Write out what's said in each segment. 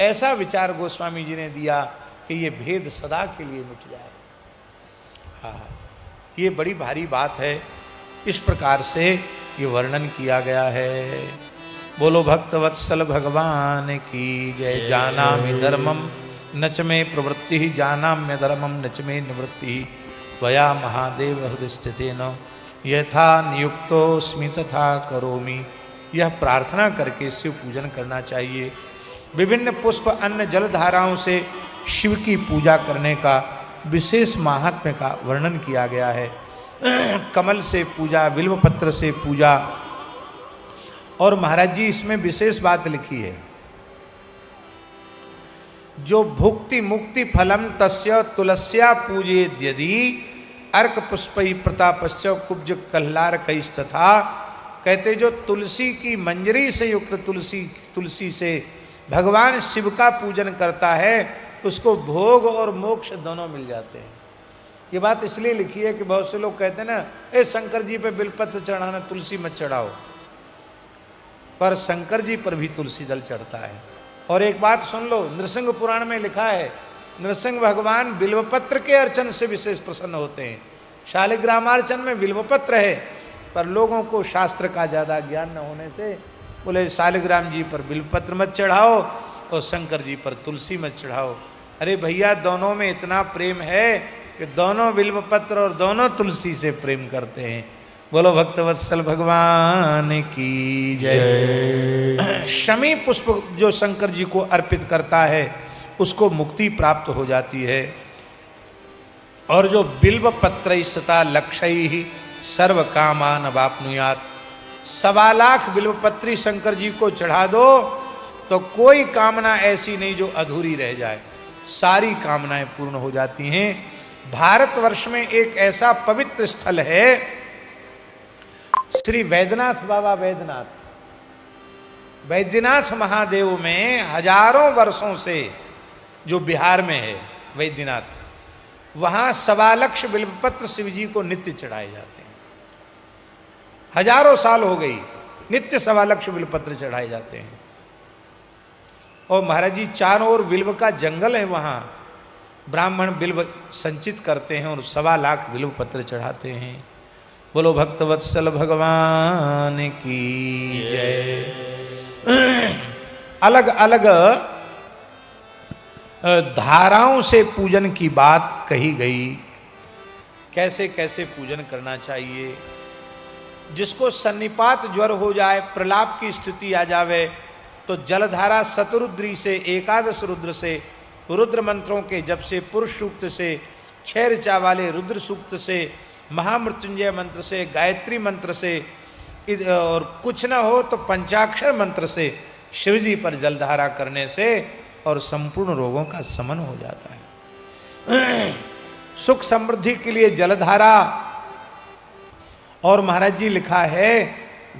ऐसा विचार गोस्वामी जी ने दिया कि ये भेद सदा के लिए मिट जाए। हाँ, ये बड़ी भारी बात है। इस प्रकार से ये वर्णन किया गया है। बोलो भक्तवत्सल भगवान की जय। जानामि धर्मम नच में प्रवृत्ति, जानाम्य धर्मम नच में निवृत्ति, त्वया महादेव हृदय स्थितेन यथा नियुक्तोस्मि तथा करोमि। यह प्रार्थना करके शिव पूजन करना चाहिए। विभिन्न पुष्प अन्न जल धाराओं से शिव की पूजा करने का विशेष महात्म्य का वर्णन किया गया है। कमल से पूजा, बिल्वपत्र से पूजा। और महाराज जी इसमें विशेष बात लिखी है, जो भुक्ति मुक्ति फलम तस्य तुलस्या पूजेद यदि अर्क पुष्पई प्रतापश्च कुब्ज कल्लार कैस्तथा। कहते जो तुलसी की मंजरी से युक्त तुलसी से भगवान शिव का पूजन करता है उसको भोग और मोक्ष दोनों मिल जाते हैं। ये बात इसलिए लिखी है कि बहुत से लोग कहते हैं ना, ए शंकर जी पे बिलपत्र चढ़ाना, तुलसी मत चढ़ाओ, पर शंकर जी पर भी तुलसी दल चढ़ता है। और एक बात सुन लो, नृसिंह पुराण में लिखा है, नृसिंह भगवान बिल्वपत्र के अर्चन से विशेष प्रसन्न होते हैं। शालिग्रामार्चन में बिल्वपत्र है, पर लोगों को शास्त्र का ज़्यादा ज्ञान न होने से बोले शालिग्राम जी पर बिल्वपत्र मत चढ़ाओ और शंकर जी पर तुलसी मत चढ़ाओ। अरे भैया, दोनों में इतना प्रेम है कि दोनों बिल्वपत्र और दोनों तुलसी से प्रेम करते हैं। बोलो भक्तवत्सल भगवान की जय। शमी पुष्प जो शंकर जी को अर्पित करता है उसको मुक्ति प्राप्त हो जाती है। और जो बिल्वपत्र सता लक्षय सर्व कामान वाप्नुयात्, 1.25 लाख बिल्वपत्री शंकर जी को चढ़ा दो तो कोई कामना ऐसी नहीं जो अधूरी रह जाए, सारी कामनाएं पूर्ण हो जाती हैं। भारतवर्ष में एक ऐसा पवित्र स्थल है श्री वैद्यनाथ बाबा। वैद्यनाथ महादेव में हजारों वर्षों से जो बिहार में है वैद्यनाथ, वहां 1.25 लाख बिल्वपत्र शिव जी को नित्य चढ़ाए जाते हैं। हजारों साल हो गई, नित्य 1.25 लाख बिल्वपत्र चढ़ाए जाते हैं। और महाराज जी चारों ओर बिल्व का जंगल है, वहां ब्राह्मण बिल्व संचित करते हैं और 1.25 लाख बिल्वपत्र चढ़ाते हैं। बोलो भक्तवत्सल भगवान की जय। अलग अलग धाराओं से पूजन की बात कही गई, कैसे कैसे पूजन करना चाहिए। जिसको सन्निपात ज्वर हो जाए, प्रलाप की स्थिति आ जावे, तो जलधारा शतरुद्री से, 11 रुद्र से, रुद्र मंत्रों के जप से, पुरुष सूक्त से, 6 ऋचा वाले रुद्र सूक्त से, महामृत्युंजय मंत्र से, गायत्री मंत्र से, और कुछ न हो तो पंचाक्षर मंत्र से शिवजी पर जलधारा करने से और संपूर्ण रोगों का शमन हो जाता है। सुख समृद्धि के लिए जलधारा। और महाराज जी लिखा है,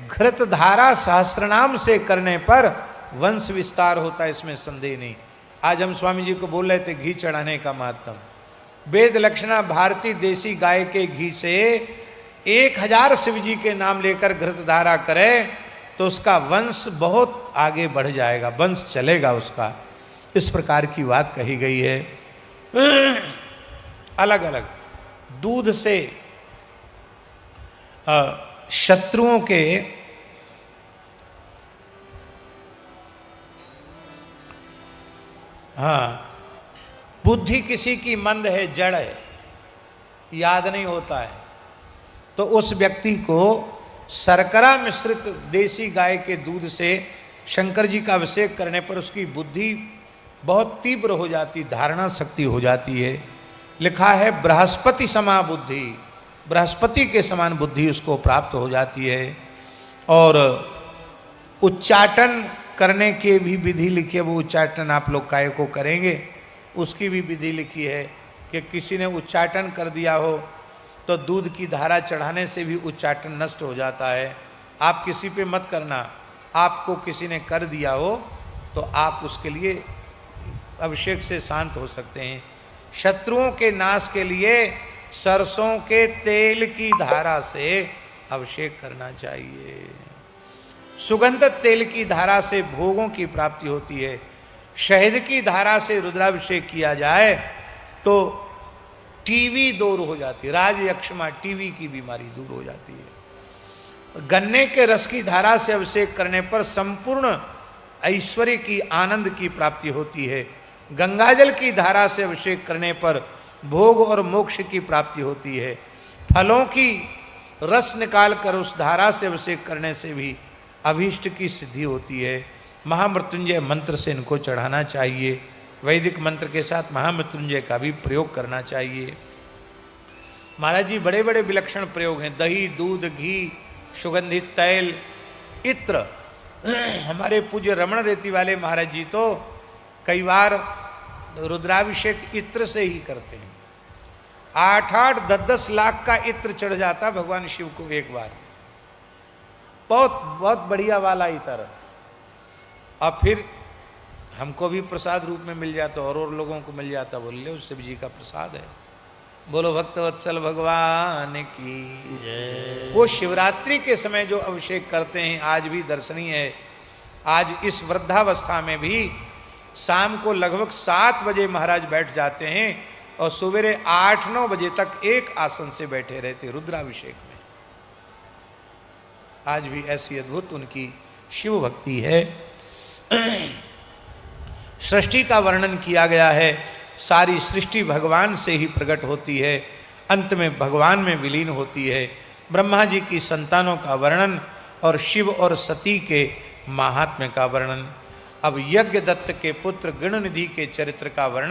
घृत धारा सहस्रनाम से करने पर वंश विस्तार होता है, इसमें संदेह नहीं। आज हम स्वामी जी को बोल रहे थे घी चढ़ाने का महत्व। वेद लक्षणा भारतीय देसी गाय के घी से 1000 शिव जी के नाम लेकर घृत धारा करे तो उसका वंश बहुत आगे बढ़ जाएगा, वंश चलेगा उसका। इस प्रकार की बात कही गई है। अलग अलग दूध से शत्रुओं के बुद्धि किसी की मंद है, जड़ है, याद नहीं होता है, तो उस व्यक्ति को शर्करा मिश्रित देसी गाय के दूध से शंकर जी का अभिषेक करने पर उसकी बुद्धि बहुत तीव्र हो जाती, धारणा शक्ति हो जाती है। लिखा है बृहस्पति समा बुद्धि, बृहस्पति के समान बुद्धि उसको प्राप्त हो जाती है। और उच्चाटन करने की भी विधि लिखी है, वो उच्चाटन आप लोग काय को करेंगे उसकी भी विधि लिखी है कि किसी ने उच्चाटन कर दिया हो तो दूध की धारा चढ़ाने से भी उच्चाटन नष्ट हो जाता है। आप किसी पे मत करना, आपको किसी ने कर दिया हो तो आप उसके लिए अभिषेक से शांत हो सकते हैं। शत्रुओं के नाश के लिए सरसों के तेल की धारा से अभिषेक करना चाहिए। सुगंधित तेल की धारा से भोगों की प्राप्ति होती है। शहद की धारा से रुद्राभिषेक किया जाए तो टीवी दूर हो जाती है, राज यक्षमा टीवी की बीमारी दूर हो जाती है। गन्ने के रस की धारा से अभिषेक करने पर संपूर्ण ऐश्वर्य की आनंद की प्राप्ति होती है। गंगाजल की धारा से अभिषेक करने पर भोग और मोक्ष की प्राप्ति होती है। फलों की रस निकाल कर उस धारा से अभिषेक करने से भी अभीष्ट की सिद्धि होती है। महामृत्युंजय मंत्र से इनको चढ़ाना चाहिए। वैदिक मंत्र के साथ महामृत्युंजय का भी प्रयोग करना चाहिए। महाराज जी बड़े बड़े विलक्षण प्रयोग हैं, दही, दूध, घी, सुगंधित तैल, इत्र। हमारे पूज्य रमण रेती वाले महाराज जी तो कई बार रुद्राभिषेक इत्र से ही करते हैं। 8-8, 10-10 लाख का इत्र चढ़ जाता भगवान शिव को एक बार, बहुत बहुत बढ़िया वाला इत्र। और फिर हमको भी प्रसाद रूप में मिल जाता और लोगों को मिल जाता, बोल ले शिव जी का प्रसाद है। बोलो भक्तवत्सल भगवान की। वो शिवरात्रि के समय जो अभिषेक करते हैं आज भी दर्शनीय है। आज इस वृद्धावस्था में भी शाम को लगभग 7 बजे महाराज बैठ जाते हैं और सवेरे 8-9 बजे तक एक आसन से बैठे रहते रुद्राभिषेक में। आज भी ऐसी अद्भुत उनकी शिव भक्ति है। सृष्टि का वर्णन किया गया है। सारी सृष्टि भगवान से ही प्रकट होती है, अंत में भगवान में विलीन होती है। ब्रह्मा जी की संतानों का वर्णन और शिव और सती के महात्म्य का वर्णन। अब यज्ञ दत्त के पुत्र गणनिधि के चरित्र का वर्णन